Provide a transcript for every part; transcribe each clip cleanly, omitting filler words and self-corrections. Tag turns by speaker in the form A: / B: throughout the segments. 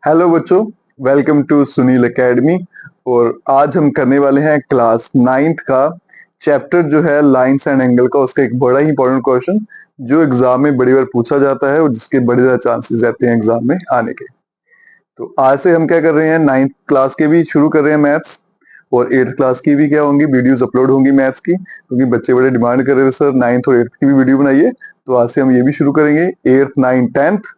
A: Hello बच्चों, welcome to Sunil academy. और आज हम करने वाले हैं क्लास 9th का चैप्टर जो है लाइंस एंड एंगल का, उसका एक बड़ा ही इंपॉर्टेंट क्वेश्चन जो एग्जाम में बड़ी बार पूछा जाता है और जिसके बड़े ज्यादा चांसेस रहते हैं एग्जाम में आने के। तो आज से हम क्या कर रहे हैं, 9th क्लास के भी शुरू कर रहे हैं मैथ्स, और 8th क्लास की भी क्या होंगी, वीडियोस अपलोड होंगी मैथ्स की, क्योंकि बच्चे बड़े डिमांड कर रहे थे सर 9th और 8th की भी वीडियो बनाइए। तो आज से हम ये भी शुरू करेंगे। 8th 9th 10th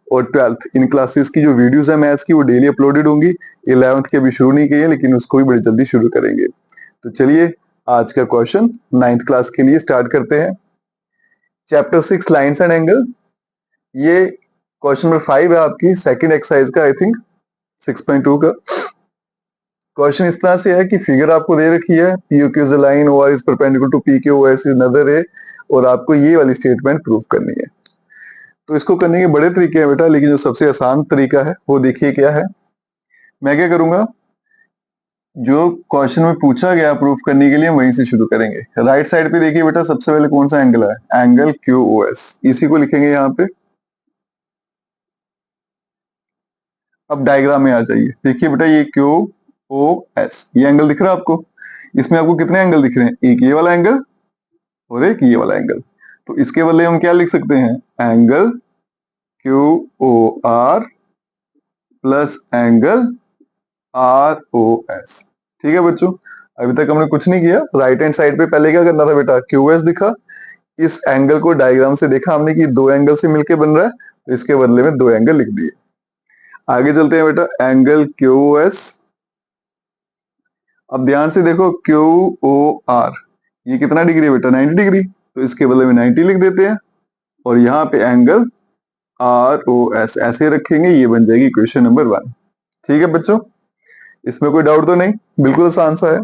A: और 12th इन क्लासेस की जो वीडियोस है मैथ्स की वो डेली अपलोडेड होंगी। 11th की अभी शुरू नहीं की है, लेकिन उसको भी बड़ी जल्दी शुरू करेंगे। तो चलिए आज का क्वेश्चन 9th क्लास के लिए स्टार्ट करते हैं। चैप्टर 6 लाइंस एंड एंगल, ये क्वेश्चन नंबर 5 है आपकी सेकंड एक्सरसाइज का, आई थिंक 6.2 का। क्वेश्चन इस तरह से है कि फिगर आपको दे रखी है, P Q is a line, O R is perpendicular to P Q, O S is another ray, और आपको ये वाली स्टेटमेंट प्रूव करनी है। तो इसको करने के बड़े तरीके हैं बेटा, लेकिन जो सबसे आसान तरीका है वो देखिए क्या है। मैं क्या करूंगा, जो क्वेश्चन में पूछा गया प्रूफ करने के लिए वहीं से शुरू करेंगे। राइट साइड पे देखिए बेटा, सबसे पहले कौन सा एंगल है, एंगल क्यू ओ एस, इसी को लिखेंगे यहाँ पे। अब डायग्राम में आ जाइए, देखिए बेटा ये क्यू ओ एस, ये एंगल दिख रहा है आपको। इसमें आपको कितने एंगल दिख रहे हैं, एक ये वाला एंगल और एक ये वाला एंगल। तो इसके बदले हम क्या लिख सकते हैं, angle Q O R plus angle R O S. ठीक है बच्चों, अभी तक हमने कुछ नहीं किया। राइट हैंड साइड पे पहले क्या करना था बेटा, क्यू एस दिखा, इस एंगल को डायग्राम से देखा हमने कि दो एंगल से मिलके बन रहा है, तो इसके बदले में दो एंगल लिख दिए। आगे चलते हैं बेटा, एंगल क्यू एस। अब ध्यान से देखो, क्यू ओ आर ये कितना डिग्री है बेटा, 90 डिग्री, तो इसके बदले में 90 लिख देते हैं। और यहाँ पे एंगल आर ओ एस ऐसे रखेंगे, ये बन जाएगी इक्वेशन नंबर 1। ठीक है बच्चों, इसमें कोई डाउट तो नहीं, बिल्कुल आसान सा है।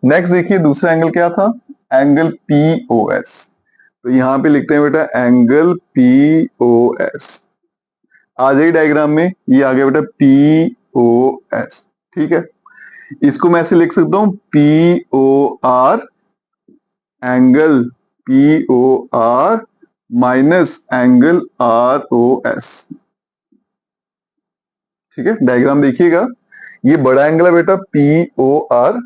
A: नेक्स्ट देखिए दूसरा एंगल क्या था, एंगल पी ओ एस। तो यहाँ पे लिखते हैं बेटा एंगल पी ओ एस, आ जाइए डायग्राम में, ये आ गया बेटा पी ओ एस। ठीक है, इसको मैं ऐसे लिख सकता हूं, P O R angle P O R minus angle R O S. ठीक है, डायग्राम देखिएगा, ये बड़ा एंगल है बेटा पी ओ आर,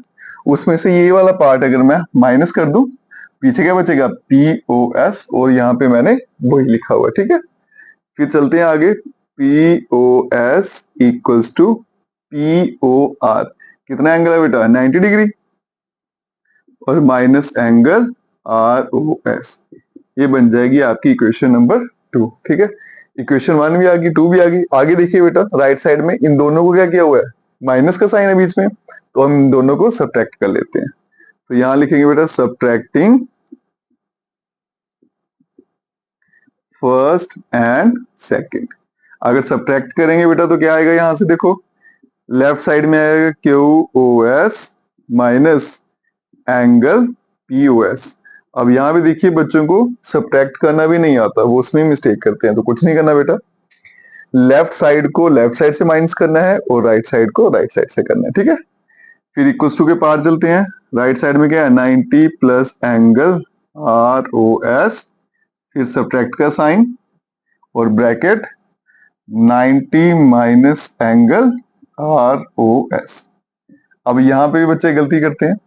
A: उसमें से ये वाला पार्ट अगर मैं माइनस कर दूं, पीछे क्या बचेगा, पी ओ एस, और यहाँ पे मैंने वही लिखा हुआ है। ठीक है, फिर चलते हैं आगे, P O S equals to P O R, कितना एंगल है बेटा, 90 डिग्री, और minus angle R O S, ये बन जाएगी आपकी इक्वेशन नंबर 2। ठीक है, इक्वेशन 1 भी आ गई, 2 भी आ गई। आगे देखिए बेटा, राइट साइड में इन दोनों को क्या किया हुआ है, माइनस का साइन है बीच में, तो हम इन दोनों को सब्ट्रैक्ट कर लेते हैं। तो यहां लिखेंगे बेटा सब्ट्रैक्टिंग फर्स्ट एंड सेकंड। अगर सब्ट्रैक्ट करेंगे बेटा तो क्या आएगा, यहां से देखो लेफ्ट साइड में आएगा Q O S minus angle P O S. अब यहाँ पे देखिए बच्चों को सब्ट्रैक्ट करना भी नहीं आता, वो उसमें मिस्टेक करते हैं। तो कुछ नहीं करना बेटा, लेफ्ट साइड को लेफ्ट साइड से माइनस करना है और राइट साइड को राइट साइड से करना है। ठीक है, फिर इक्वल्स टू के पार चलते हैं। राइट साइड में क्या है, 90 plus angle R O S, फिर सब्ट्रैक्ट का साइन और bracket 90 minus angle R O S. अब यहाँ पे भी बच्चे गलती करते हैं,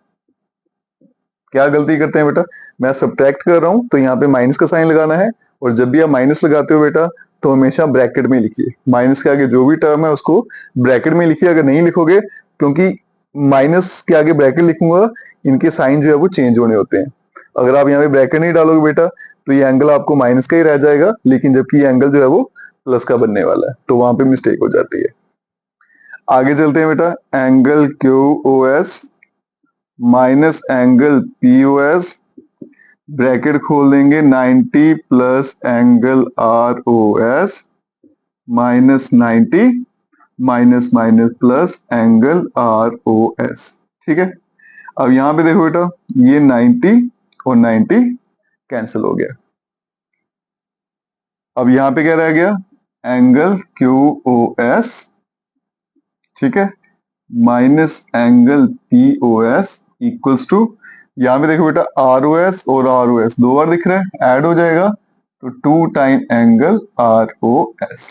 A: क्या गलती करते हैं बेटा, मैं सब्ट्रैक्ट कर रहा हूं तो यहाँ पे माइनस का साइन लगाना है, और जब भी आप माइनस लगाते हो बेटा तो हमेशा ब्रैकेट में लिखिए, माइनस के आगे जो भी टर्म है उसको ब्रैकेट में लिखिए। अगर नहीं लिखोगे, क्योंकि माइनस के आगे ब्रैकेट लिखूंगा, इनके साइन जो है वो चेंज होने होते हैं। अगर आप यहाँ पे ब्रैकेट नहीं डालोगे बेटा तो ये एंगल आपको माइनस का ही रह जाएगा, लेकिन जबकि ये एंगल जो है वो प्लस का बनने वाला है, तो वहां पे मिस्टेक हो जाती है। आगे चलते हैं बेटा, angle Q O S minus angle P O S, bracket खोल देंगे 90 plus angle R O S minus 90 minus minus plus angle R O S. ठीक है, अब यहां पे देखो बेटा, ये 90 और 90 कैंसिल हो गया। अब यहां पे क्या रह गया, एंगल क्यू ओ एस, ठीक है, minus angle P O S equals to, यहां पे देखो बेटा आर ओ एस और आर ओ एस दो बार दिख रहा है, ऐड हो जाएगा, तो 2 time angle R O S.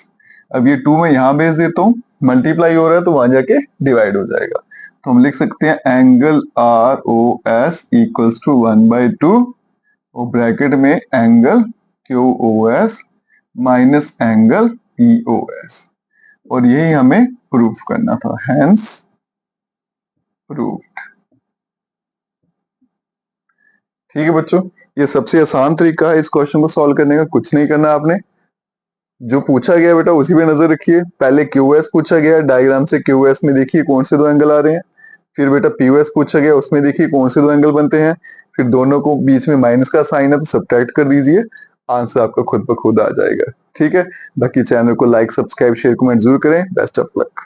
A: अब ये 2 मैं यहां भेज देता हूं, मल्टीप्लाई हो रहा है तो वहां जाके डिवाइड हो जाएगा। तो हम लिख सकते हैं angle R O S equals to 1/2 और ब्रैकेट में angle Q O S minus angle P O S, और यही हमें प्रूफ करना था, हैंस प्रूफ। ठीक है बच्चों, ये सबसे आसान तरीका है इस क्वेश्चन को सॉल्व करने का। कुछ नहीं करना आपने, जो पूछा गया बेटा उसी पे नजर रखिए। पहले क्यू एस पूछा गया, डायग्राम से क्यू एस में देखिए कौन से दो एंगल आ रहे हैं। फिर बेटा पी एस पूछा गया, उसमें देखिए कौन से दो एंगल बनते हैं। फिर दोनों को बीच में माइनस का साइन है तो सब्ट्रैक्ट कर दीजिए, आंसर आपका खुद ब खुद आ जाएगा। ठीक है, बाकी चैनल को लाइक सब्सक्राइब शेयर कमेंट जरूर करें। Best of luck.